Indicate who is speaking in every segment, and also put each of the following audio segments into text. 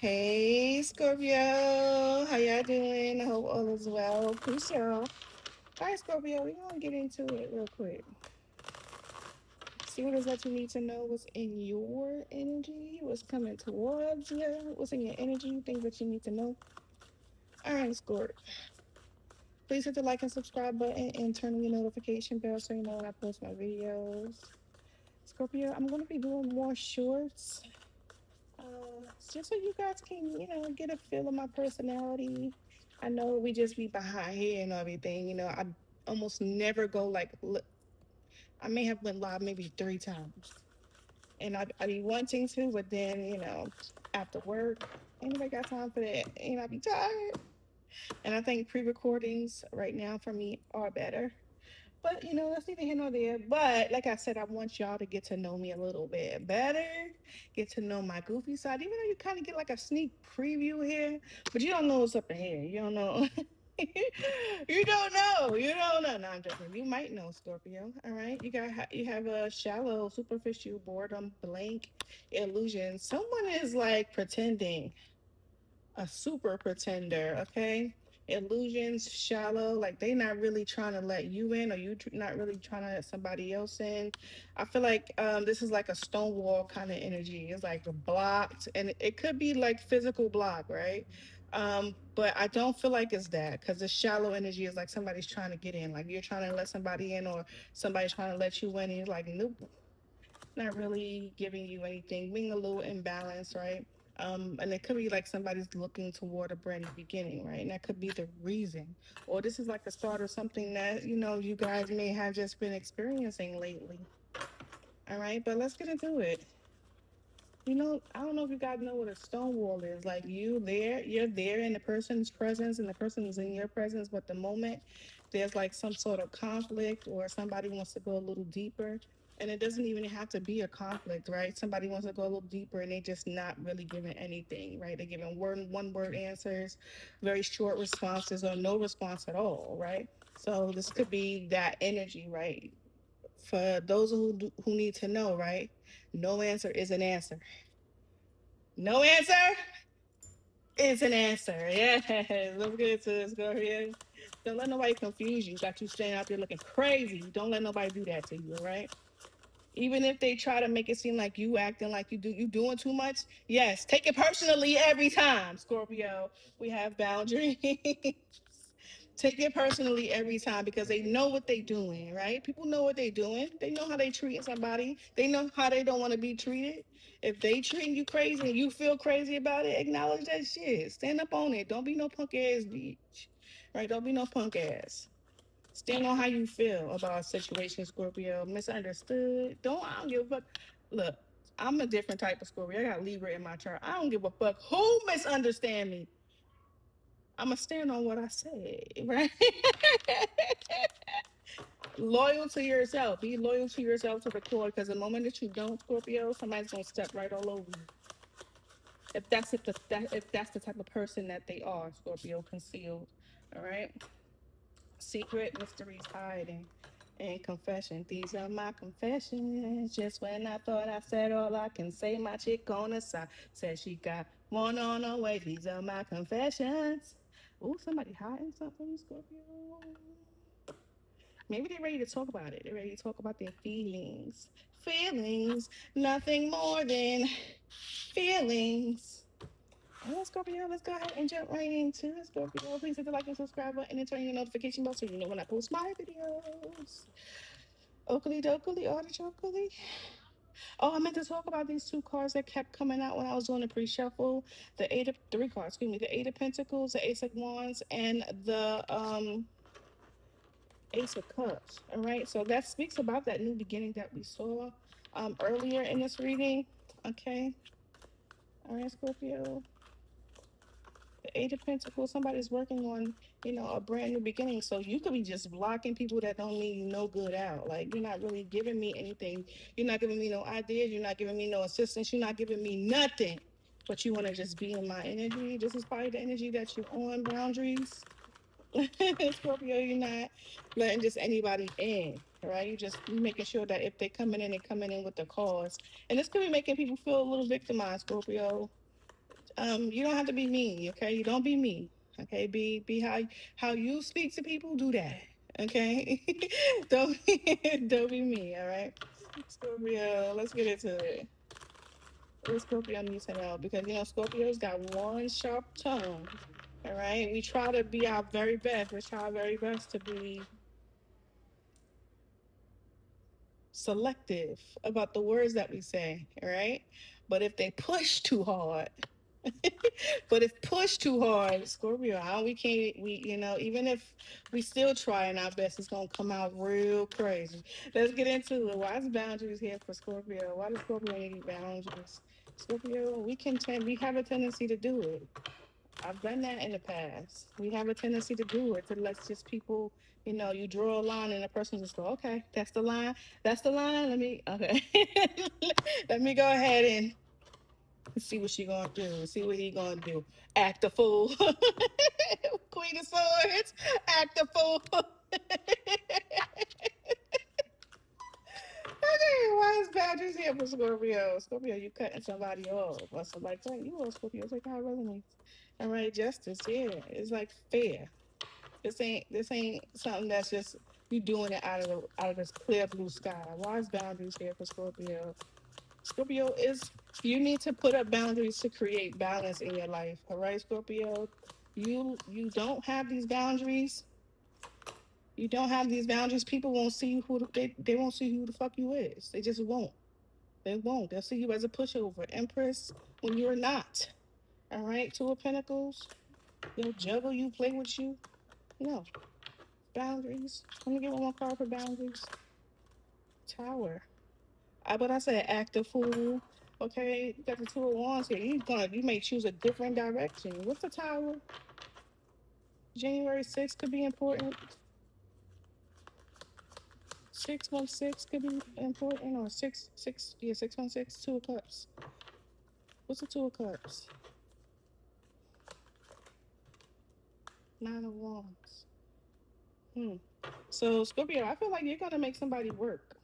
Speaker 1: Hey Scorpio, how y'all doing? I hope all is well. Peace, y'all. All right, Scorpio, we're gonna get into it real quick. See what is that you need to know, what's in your energy, what's coming towards you, what's in your energy, things that you need to know. All right, Scorp. Please hit the like and subscribe button and turn on your notification bell so you know when I post my videos. Scorpio, I'm gonna be doing more shorts. Just so you guys can, get a feel of my personality. I know we just be behind here and everything. I almost never go like. I may have went live maybe 3 times, and I be wanting to, but then after work, ain't nobody got time for that, and I be tired. And I think pre-recordings right now for me are better. But that's neither here nor there. But like I said, I want y'all to get to know me a little bit better, get to know my goofy side. Even though you kind of get like a sneak preview here, but you don't know what's up in here. You don't know. You don't know. You don't know. No, I'm joking. You might know Scorpio. All right. You have a shallow, superficial boredom, blank illusion. Someone is like pretending, a super pretender, okay? Illusions, shallow, like they not really trying to let you in, or not really trying to let somebody else in. I feel like this is like a Stonewall kind of energy. It's like blocked, and it could be like physical block, right? But I don't feel like it's that, because the shallow energy is like somebody's trying to get in, like you're trying to let somebody in, or somebody's trying to let you in, and you're like, nope, not really giving you anything, being a little imbalanced, right? And it could be like somebody's looking toward a brand new beginning, right? And that could be the reason. Or this is like the start of something that, you guys may have just been experiencing lately. All right, but let's get into it. I don't know if you guys know what a stone wall is. Like you're there in the person's presence and the person is in your presence, but the moment there's like some sort of conflict or somebody wants to go a little deeper, and it doesn't even have to be a conflict, right? Somebody wants to go a little deeper and they just not really giving anything, right? They're giving one word answers, very short responses or no response at all, right? So this could be that energy, right? For those who need to know, right? No answer is an answer. No answer is an answer. Yeah, let's get to this, go ahead. Don't let nobody confuse you. Got you standing out there looking crazy. Don't let nobody do that to you, all right? Even if they try to make it seem like you acting like you doing too much. Yes, take it personally every time, Scorpio. We have boundaries. Take it personally every time because they know what they doing, right? People know what they doing. They know how they treating somebody. They know how they don't want to be treated. If they treating you crazy and you feel crazy about it, acknowledge that shit. Stand up on it. Don't be no punk ass bitch. Right? Don't be no punk ass. Stand on how you feel about a situation, Scorpio. Misunderstood. I don't give a fuck. Look, I'm a different type of Scorpio. I got Libra in my chart. I don't give a fuck who misunderstand me. I'ma stand on what I say, right? Loyal to yourself. Be loyal to yourself to the core, because the moment that you don't, Scorpio, somebody's gonna step right all over you. If that's the type of person that they are, Scorpio concealed. All right. Secret mysteries hiding and confession. These are my confessions. Just when I thought I said all I can say, my chick on the side said she got one on her way. These are my confessions. Oh, somebody hiding something, Scorpio. Maybe they're ready to talk about it. They're ready to talk about their feelings. Feelings, nothing more than feelings. All right, Scorpio, let's go ahead and jump right into it. Scorpio, please hit the like and subscribe button and turn your notification bell so you know when I post my videos. Oakley dokley, artichokely. Oh, I meant to talk about these two cards that kept coming out when I was doing the pre-shuffle. Three cards, excuse me, the Eight of Pentacles, the Ace of Wands, and the Ace of Cups. All right, so that speaks about that new beginning that we saw earlier in this reading. Okay, all right, Scorpio. The Eight of Pentacles, somebody's working on, a brand new beginning. So you could be just blocking people that don't mean you no good out. Like, you're not really giving me anything. You're not giving me no ideas. You're not giving me no assistance. You're not giving me nothing. But you want to just be in my energy. This is probably the energy that you're on, boundaries. Scorpio, you're not letting just anybody in, right? You making sure that if they're coming in with the cause. And this could be making people feel a little victimized, Scorpio. You don't have to be mean, okay? You don't be mean, okay? Be how you speak to people. Do that, okay? Don't be mean, all right? Scorpio, let's get into it. What Scorpio needs to know because Scorpio's got one sharp tongue. All right, we try to be our very best. We try our very best to be selective about the words that we say. All right, but if they push too hard, but if push too hard, Scorpio, we can't. Even if we still trying our best, it's gonna come out real crazy. Let's get into it. Why is boundaries here for Scorpio? Why does Scorpio need boundaries? Scorpio, we have a tendency to do it. I've done that in the past. We have a tendency to do it, to let just people, you draw a line and a person just go, okay, that's the line. That's the line. Okay. Let me go ahead and see what she gonna do. See what he gonna do. Act a fool. Queen of Swords. Act a fool. Okay, why is boundaries here for Scorpio? Scorpio, you cutting somebody off. Or somebody saying you are Scorpio. It's like how it resonates. All right, justice. Yeah, it's like fair. This ain't something that's just you doing it out of this clear blue sky. Why is boundaries here for Scorpio? Scorpio is you need to put up boundaries to create balance in your life. All right, Scorpio. You don't have these boundaries. You don't have these boundaries. People won't see you they won't see who the fuck you is. They just won't. They won't. They'll see you as a pushover, Empress, when you're not. All right, Two of Pentacles. They'll juggle you, play with you. No boundaries. Let me get one more card for boundaries. Tower. But I said act a fool. Okay, you got the Two of Wands here. You may choose a different direction. What's the Tower? January 6th could be important. 616 could be important, or 616. Two of Cups. What's the Two of Cups? Nine of Wands. So Scorpio, I feel like you're gonna make somebody work.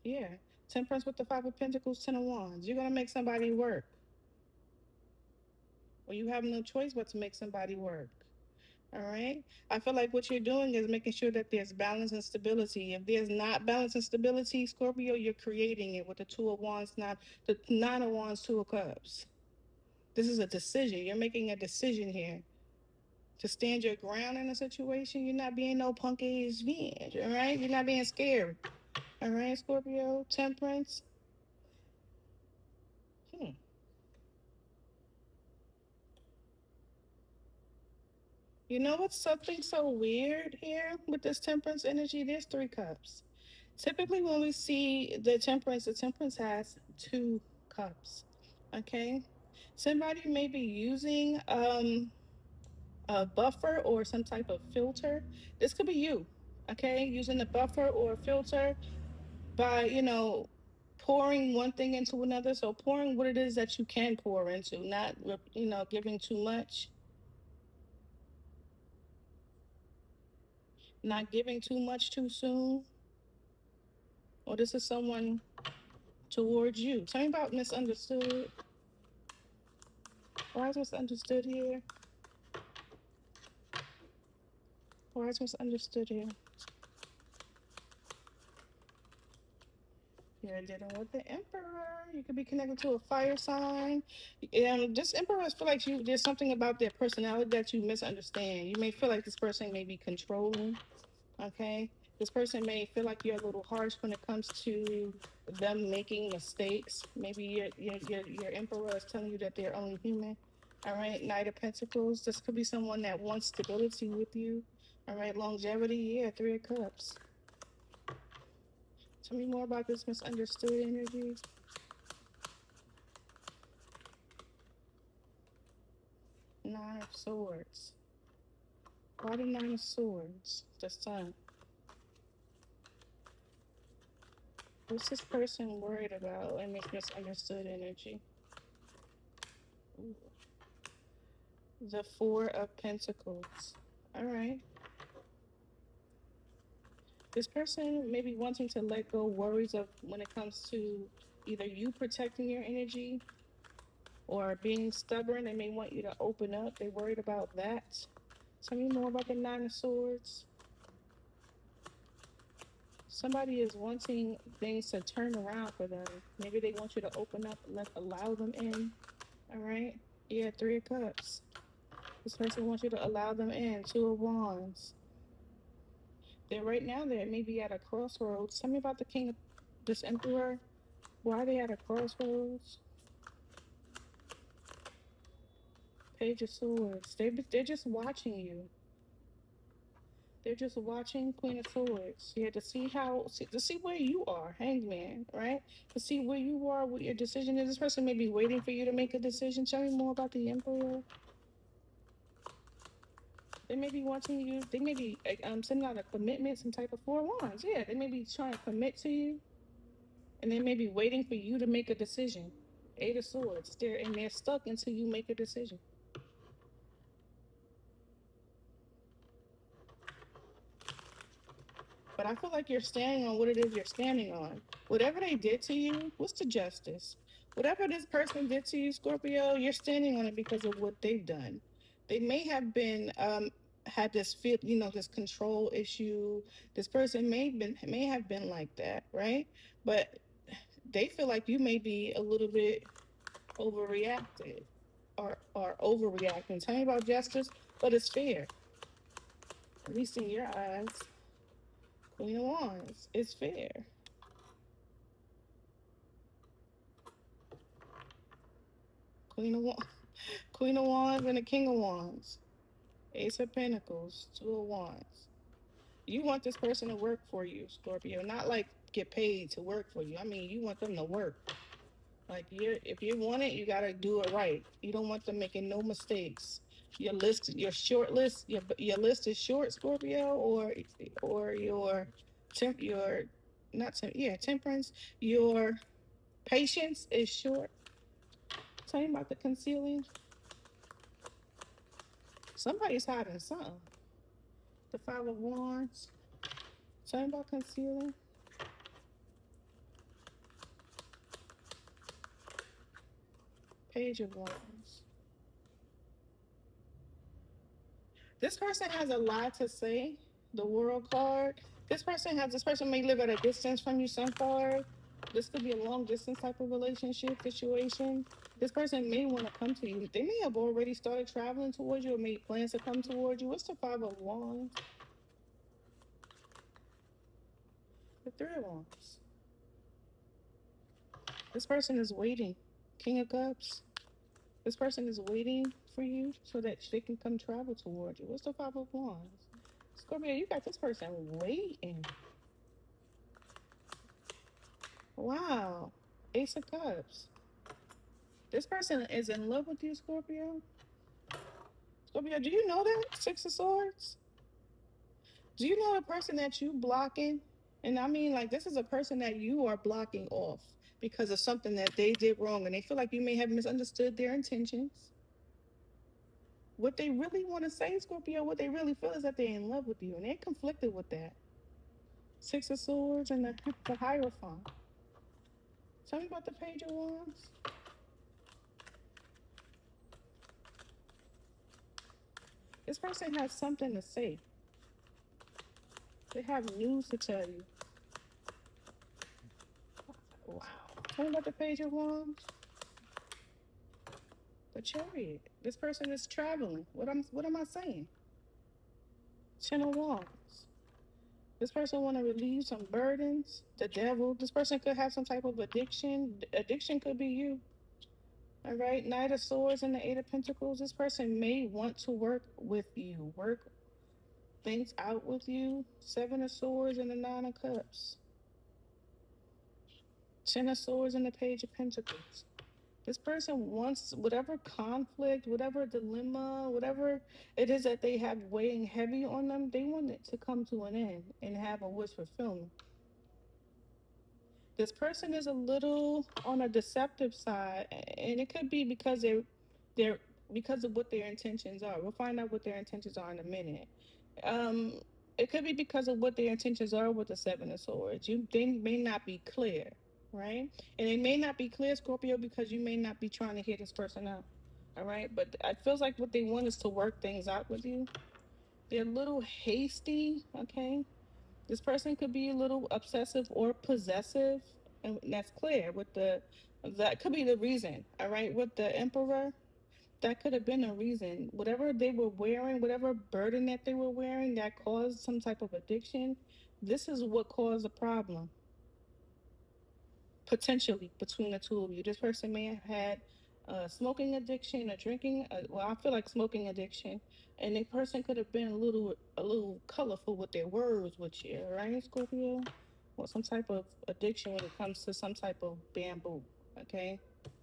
Speaker 1: Yeah. Temperance with the Five of Pentacles, Ten of Wands. You're gonna make somebody work. Or you have no choice but to make somebody work. All right. I feel like what you're doing is making sure that there's balance and stability. If there's not balance and stability, Scorpio, you're creating it with the Two of Wands, not the Nine of Wands, Two of Cups. This is a decision. You're making a decision here to stand your ground in a situation. You're not being no punk ass bitch. All right. You're not being scared. All right, Scorpio. Temperance. Hmm. You know what's something so weird here with this temperance energy? There's three cups. Typically, when we see the temperance has two cups. Okay, somebody may be using a buffer or some type of filter. This could be you. Okay, using a buffer or a filter by pouring one thing into another. So pouring what it is that you can pour into, not giving too much, not giving too much too soon. Or this is someone towards you. Tell me about misunderstood. Why is misunderstood here? Why is misunderstood here? You're dealing with the Emperor. You could be connected to a fire sign. And this Emperor feel like there's something about their personality that you misunderstand. You may feel like this person may be controlling. Okay, this person may feel like you're a little harsh when it comes to them making mistakes. Maybe your Emperor is telling you that they're only human. All right, Knight of Pentacles. This could be someone that wants stability with you. All right, longevity. Yeah, Three of Cups. Tell me more about this misunderstood energy. Nine of Swords. Why the Nine of Swords? The Sun. What's this person worried about in this misunderstood energy? Ooh. The Four of Pentacles. All right. This person may be wanting to let go worries of when it comes to either you protecting your energy or being stubborn. They may want you to open up. They're worried about that. Tell me more about the Nine of Swords. Somebody is wanting things to turn around for them. Maybe they want you to open up, allow them in. All right. Yeah, Three of Cups. This person wants you to allow them in. Two of Wands. They're right now. They may be at a crossroads. Tell me about the King of this Emperor. Why are they at a crossroads? Page of Swords. They're just watching you. They're just watching Queen of Swords. Yeah, to see to see where you are, Hangman, right? To see where you are, what your decision is. This person may be waiting for you to make a decision. Tell me more about the Emperor. They may be wanting you. They may be sending out a commitment, some type of Four of Wands. Yeah, they may be trying to commit to you, and they may be waiting for you to make a decision. Eight of Swords. They're stuck until you make a decision. But I feel like you're standing on what it is you're standing on. Whatever they did to you, what's the justice? Whatever this person did to you, Scorpio, you're standing on it because of what they've done. They may have been had this feel, this control issue. This person may have been like that, right? But they feel like you may be a little bit overreacted or overreacting. Tell me about justice, but it's fair, at least in your eyes. Queen of Wands, it's fair. Queen of Wands, Queen of Wands, and the King of Wands. Ace of Pentacles, Two of Wands. You want this person to work for you, Scorpio, not like get paid to work for you. I mean, you want them to work. Like if you want it, you gotta do it right. You don't want them making no mistakes. Your short list, your list is short, Scorpio, or your not yeah, temperance. Your patience is short. Tell me about the concealing. Somebody's hiding something. The Five of Wands. Tell me about concealing. Page of Wands. This person has a lot to say. The World card. This person may live at a distance from you, Sun card. This could be a long distance type of relationship situation. This person may want to come to you. They may have already started traveling towards you or made plans to come towards you. What's the Five of Wands? The Three of Wands. This person is waiting. King of Cups. This person is waiting for you so that they can come travel towards you. What's the Five of Wands? Scorpio, you got this person waiting. Wow. Ace of Cups. This person is in love with you, Scorpio. Scorpio, do you know that? Six of Swords. Do you know the person that you blocking? And I mean, like, this is a person that you are blocking off because of something that they did wrong, and they feel like you may have misunderstood their intentions. What they really want to say, Scorpio, what they really feel is that they're in love with you, and they're conflicted with that. Six of Swords and the Hierophant. Tell me about the Page of Wands. This person has something to say. They have news to tell you. Wow. Tell me about the Page of Wands. The Chariot. This person is traveling. What am I saying? Ten of Wands. This person want to relieve some burdens. The Devil. This person could have some type of addiction. Addiction could be you. All right. Knight of Swords and the Eight of Pentacles. This person may want to work with you. Work things out with you. Seven of Swords and the Nine of Cups. Ten of Swords and the Page of Pentacles. This person wants whatever conflict, whatever dilemma, whatever it is that they have weighing heavy on them, they want it to come to an end and have a wish fulfillment. This person is a little on a deceptive side, and it could be because they're because of what their intentions are. We'll find out what their intentions are in a minute. Um, it could be because of what their intentions are with the Seven of Swords. They may not be clear. right? And it may not be clear, Scorpio, because you may not be trying to hear this person out. All right, but it feels like what they want is to work things out with you. They're a little hasty, okay? This person could be a little obsessive or possessive, and that's clear. With the that could be the reason. All right, with the Emperor, that could have been a reason. Whatever they were wearing, whatever burden that they were wearing that caused some type of addiction, this is what caused the problem potentially between the two of you. This person may have had a smoking addiction, a drinking. Well, I feel like smoking addiction, and the person could have been a little colorful with their words with you, right, Scorpio? Or some type of addiction when it comes to some type of bamboo. Okay,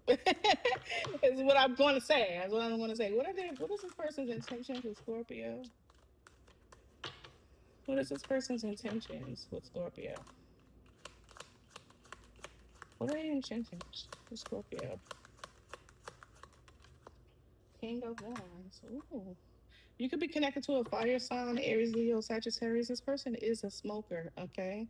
Speaker 1: is what I'm going to say. That's what I'm going to say. What are they? What is this person's intentions with Scorpio? What is this person's intentions with Scorpio? What are their intentions with Scorpio? King of Wands. Ooh. You could be connected to a fire sign, Aries, Leo, Sagittarius. This person is a smoker, okay?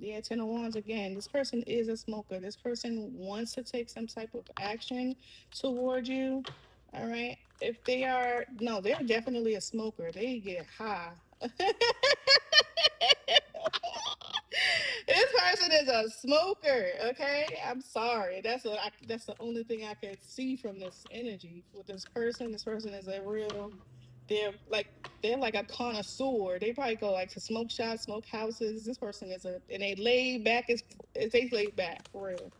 Speaker 1: The Ten of Wands again. This person is a smoker. This person wants to take some type of action toward you. All right. If they are, no, they're definitely a smoker. They get high. This person is a smoker. Okay, I'm sorry. That's the only thing I could see from this energy with this person. This person is a real. They're like they're like a connoisseur. They probably go like to smoke shops, smoke houses. This person is a and they laid back. They laid back for real.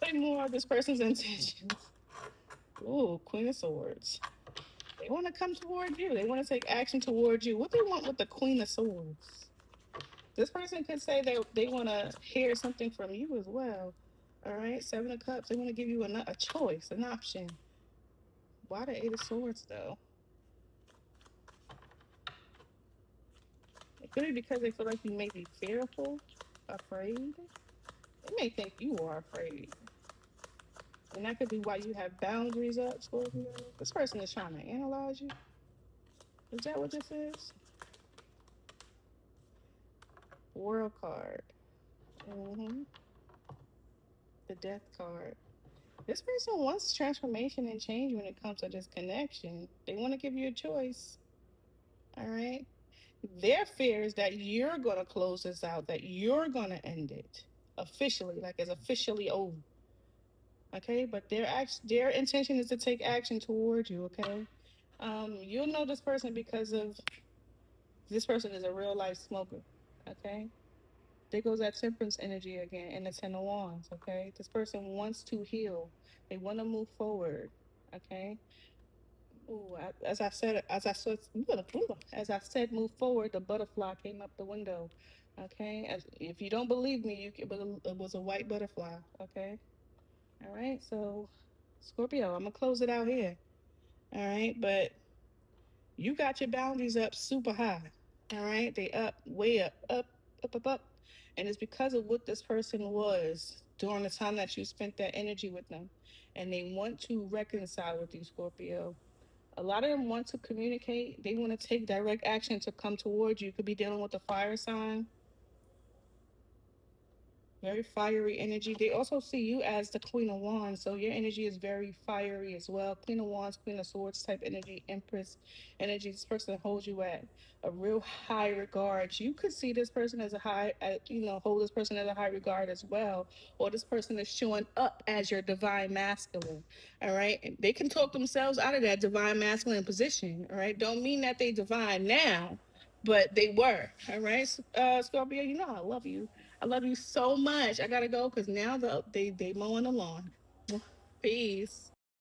Speaker 1: Say more of this person's intentions. Ooh, Queen of Swords. They want to come toward you. They want to take action toward you. What they want with the Queen of Swords? This person could say they want to hear something from you as well. All right, Seven of Cups. They want to give you a choice, an option. Why the Eight of Swords though? It could be because they feel like you may be fearful, afraid. They may think you are afraid, and that could be why you have boundaries up, Scorpio. This person is trying to analyze you. Is that what this is? World card. Mm-hmm. The Death card. This person wants transformation and change when it comes to this connection. They want to give you a choice. All right. Their fear is that you're going to close this out, that you're going to end it officially, like it's officially over. Okay. But their intention is to take action toward you. Okay. You'll know this person because of this person is a real life smoker. Okay. There goes that temperance energy again and the Ten of Wands. Okay. This person wants to heal, they want to move forward. Okay. Ooh, as I said, move forward. The butterfly came up the window. Okay, if you don't believe me, it was a white butterfly. Okay, all right. So, Scorpio, I'm gonna close it out here. All right, but you got your boundaries up super high. All right, they up, way up, up, and it's because of what this person was during the time that you spent that energy with them, and they want to reconcile with you, Scorpio. A lot of them want to communicate. They want to take direct action to come towards you. You could be dealing with a fire sign, very fiery energy. They also see you as the Queen of Wands, so your energy is very fiery as well. Queen of Wands, Queen of Swords type energy, Empress energy. This person holds you at a real high regard. You could see this person as a high, hold this person as a high regard as well, or this person is showing up as your divine masculine. All right, and they can talk themselves out of that divine masculine position. All right, don't mean that they divine now, but they were. All right, Scorpio, you know I love you. I love you so much. I gotta go because now they mowing the lawn. Peace.